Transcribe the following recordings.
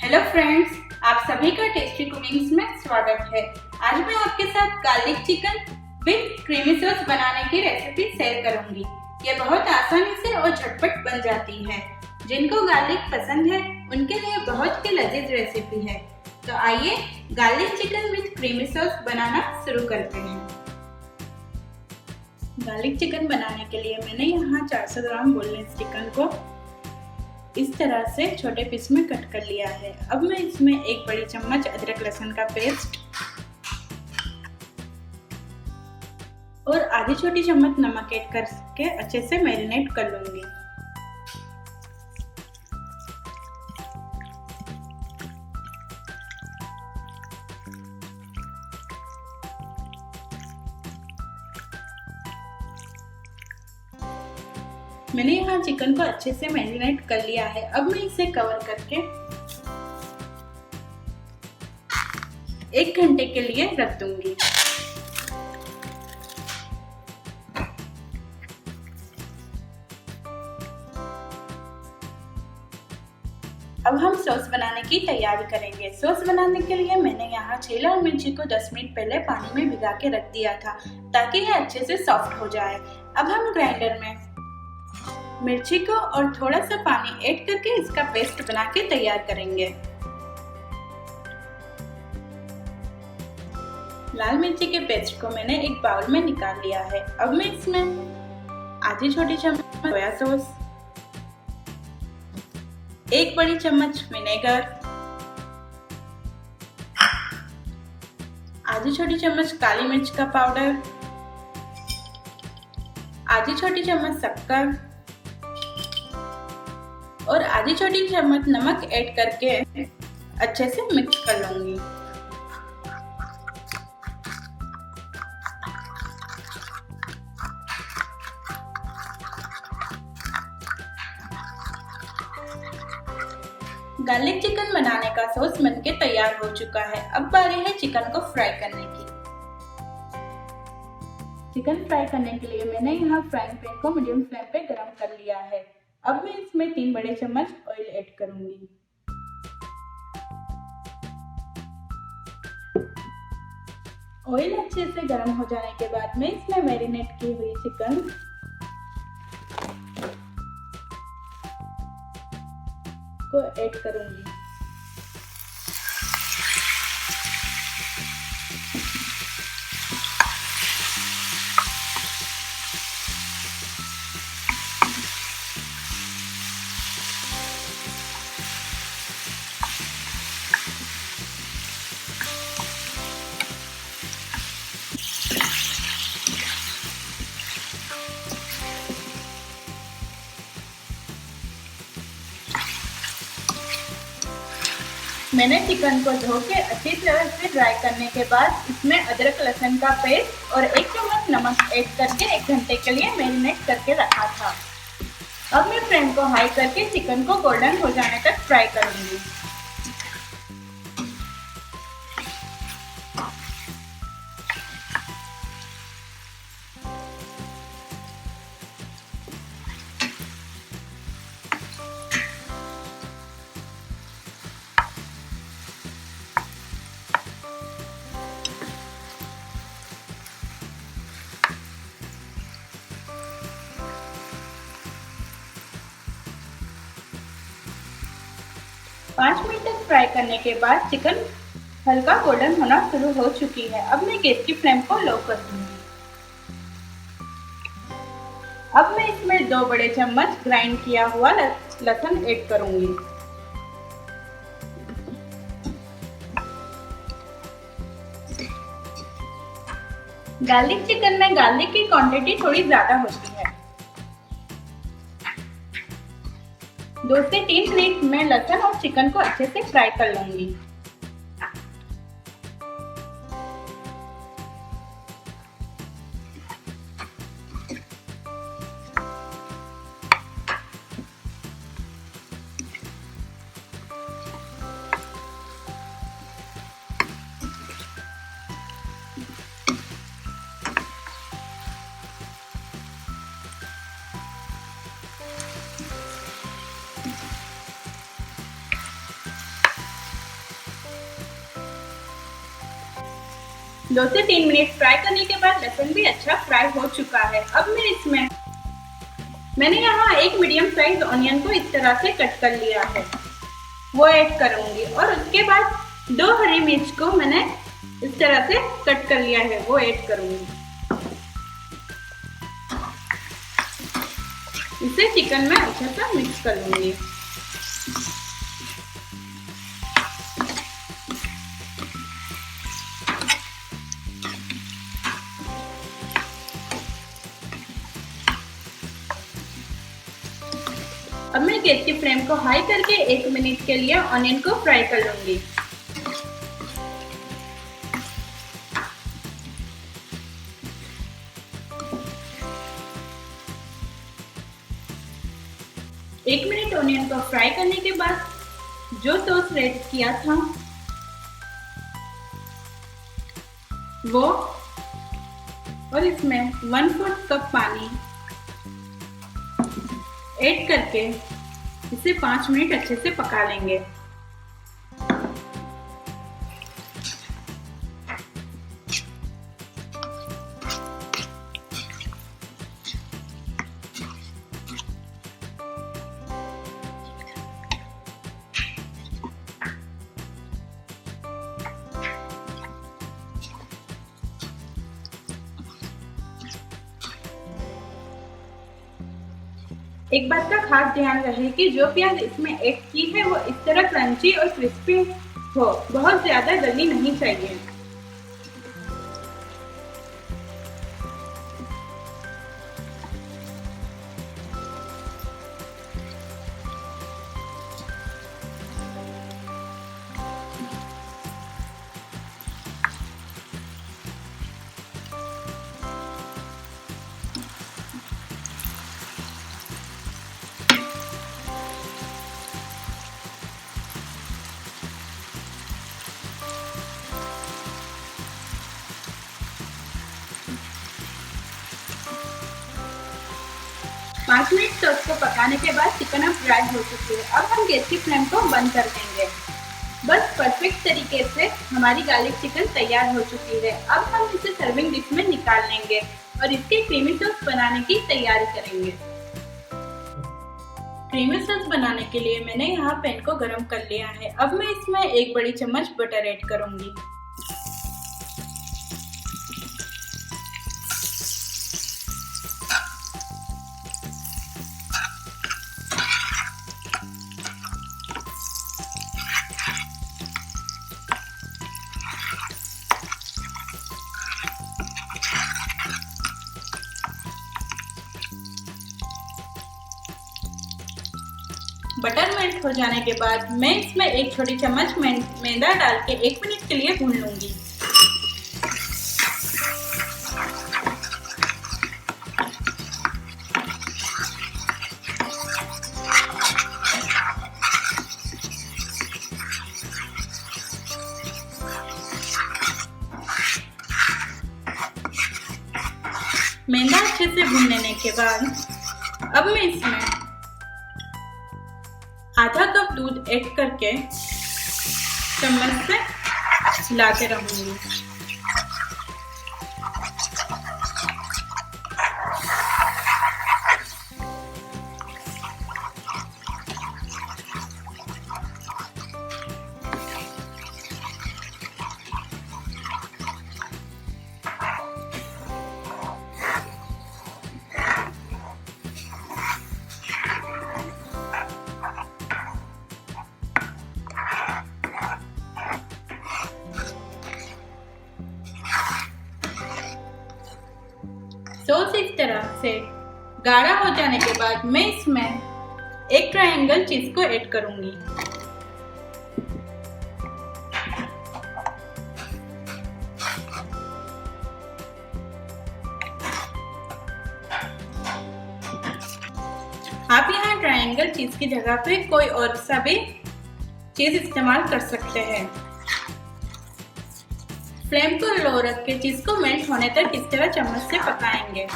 Hello friends, आप सभी का टेस्टी कुकिंग्स में स्वागत है। आज मैं आपके साथ garlic chicken with creamy sauce बनाने की रेसिपी शेयर करूंगी। ये बहुत आसानी से और झटपट बन जाती है। जिनको गार्लिक पसंद है उनके लिए बहुत ही लजीज रेसिपी है। तो आइए garlic chicken with creamy sauce बनाना शुरू करते हैं। गार्लिक चिकन बनाने के लिए मैंने यहाँ 400 ग्राम बोनलेस चिकन को इस तरह से छोटे पीस में कट कर लिया है। अब मैं इसमें एक बड़ी चम्मच अदरक लहसुन का पेस्ट और आधी छोटी चम्मच नमक ऐड करके अच्छे से मैरिनेट कर लूंगी। मैंने यहाँ चिकन को अच्छे से मैरिनेट कर लिया है। अब मैं इसे कवर करके 1 घंटे के लिए रख दूंगी। अब हम सॉस बनाने की तैयारी करेंगे। सॉस बनाने के लिए मैंने यहाँ 6 लाल मिर्ची को 10 मिनट पहले पानी में भिगा के रख दिया था ताकि ये अच्छे से सॉफ्ट हो जाए। अब हम ग्राइंडर में मिर्ची को और थोड़ा सा पानी ऐड करके इसका पेस्ट बना के तैयार करेंगे। लाल मिर्ची के पेस्ट को मैंने एक बाउल में निकाल लिया है। अब मैं इसमें आधी छोटी चम्मच सोया सॉस, 1 बड़ी चम्मच विनेगर, आधी छोटी चम्मच काली मिर्च का पाउडर, आधी छोटी चम्मच शक्कर और आधी छोटी चम्मच नमक ऐड करके अच्छे से मिक्स कर लूंगी। गार्लिक चिकन बनाने का सॉस बनके तैयार हो चुका है। अब बारी है चिकन को फ्राई करने की। चिकन फ्राई करने के लिए मैंने यहाँ फ्राइंग पैन को मीडियम फ्लेम पे गरम कर लिया है। अब मैं इसमें 3 बड़े चम्मच ऑयल ऐड करूंगी। ऑयल अच्छे से गर्म हो जाने के बाद मैं इसमें मैरिनेट की हुई चिकन को ऐड करूंगी। मैंने चिकन को धो के अच्छी तरह से ड्राई करने के बाद इसमें अदरक लहसुन का पेस्ट और 1 चम्मच नमक ऐड करके 1 घंटे के लिए मैरिनेट करके रखा था। अब मैं फ्लेम को हाई करके चिकन को गोल्डन हो जाने तक फ्राई करूंगी। पाँच मिनट तक फ्राई करने के बाद चिकन हल्का गोल्डन होना शुरू हो चुकी है। अब मैं गैस की फ्लेम को लो कर दूंगी। अब मैं इसमें 2 बड़े चम्मच ग्राइंड किया हुआ लहसुन ऐड करूंगी। गार्लिक चिकन में गार्लिक की क्वांटिटी थोड़ी ज्यादा होती है। 2 से 3 मिनट में लहसुन और चिकन को अच्छे से फ्राई कर लूंगी। 2 से 3 मिनट फ्राई करने के बाद लहसुन भी अच्छा फ्राई हो चुका है। अब मैंने यहाँ एक मीडियम साइज ऑनियन को इस तरह से कट कर लिया है, वो ऐड करूंगी। और उसके बाद 2 हरी मिर्च को मैंने इस तरह से कट कर लिया है, वो ऐड करूंगी। इसे चिकन में अच्छा सा मिक्स कर लूंगी। अब मैं गैस की फ्लेम को हाई करके 1 मिनट के लिए ऑनियन को फ्राई कर लूंगी। एक मिनट ऑनियन को फ्राई करने के बाद जो सॉस रेडी किया था वो, और इसमें 1/4 कप पानी ऐड करके इसे 5 मिनट अच्छे से पका लेंगे। एक बात का खास ध्यान रहे कि जो प्याज इसमें ऐड की है वो इस तरह क्रंची और क्रिस्पी हो, बहुत ज्यादा गली नहीं चाहिए। पाँच मिनट तक उसको पकाने के बाद चिकन अब फ्राई हो चुकी है। अब हम गैस की फ्लेम को बंद कर देंगे। बस परफेक्ट तरीके से हमारी गार्लिक चिकन तैयार हो चुकी है। अब हम इसे सर्विंग डिश में निकाल लेंगे और इसके क्रीमी सॉस बनाने की तैयारी करेंगे। क्रीमी सॉस बनाने के लिए मैंने यहाँ पैन को गरम कर लिया है। अब मैं इसमें 1 बड़ी चम्मच बटर ऐड करूंगी। बटर मेल्ट हो जाने के बाद मैं इसमें 1 छोटी चम्मच मैदा डाल के 1 मिनट के लिए भून लूंगी। मैदा अच्छे से भून लेने के बाद अब मैं इसमें आधा कप दूध ऐड करके चम्मच से हिलाते रहूंगी। सॉस इस तरह से गाढ़ा हो जाने के बाद मैं इसमें 1 ट्रायंगल चीज को ऐड करूंगी। आप यहाँ ट्रायंगल चीज की जगह पे कोई और सा भी चीज इस्तेमाल कर सकते हैं। फ्लेम को लो रख के चीज को मेल्ट होने तक इस तरह चम्मच से पकाएंगे।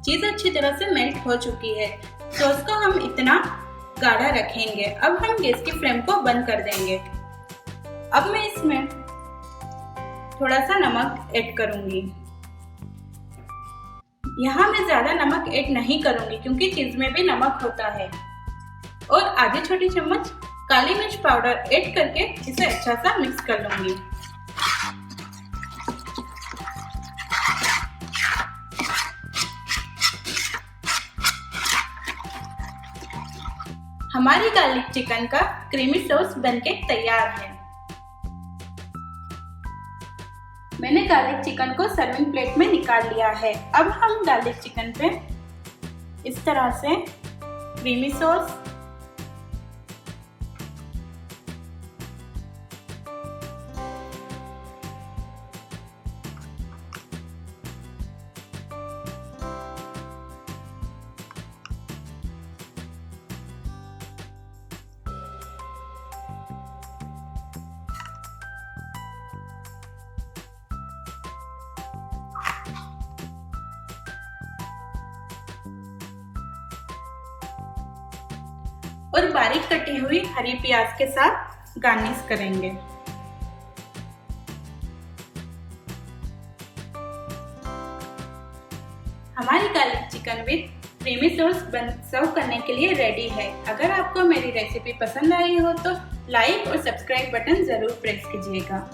चीज अच्छी तरह से मेल्ट हो चुकी है। सॉस को हम इतना गाढ़ा रखेंगे। अब हम गैस की फ्लेम को बंद कर देंगे। अब मैं इसमें थोड़ा सा नमक ऐड करूंगी। यहाँ मैं ज्यादा नमक ऐड नहीं करूंगी क्योंकि चीज में भी नमक होता है। और आधी छोटी चम्मच काली मिर्च पाउडर ऐड करके इसे अच्छा सा मिक्स कर लूंगी। हमारी गार्लिक चिकन का क्रीमी सॉस बनके तैयार है। मैंने गार्लिक चिकन को सर्विंग प्लेट में निकाल लिया है। अब हम गार्लिक चिकन पे इस तरह से क्रीमी सॉस, और बारीक कटी हुई हरी प्याज के साथ गार्निश करेंगे। हमारी garlic chicken with creamy sauce बन सर्व करने के लिए रेडी है। अगर आपको मेरी रेसिपी पसंद आई हो तो लाइक और सब्सक्राइब बटन जरूर प्रेस कीजिएगा।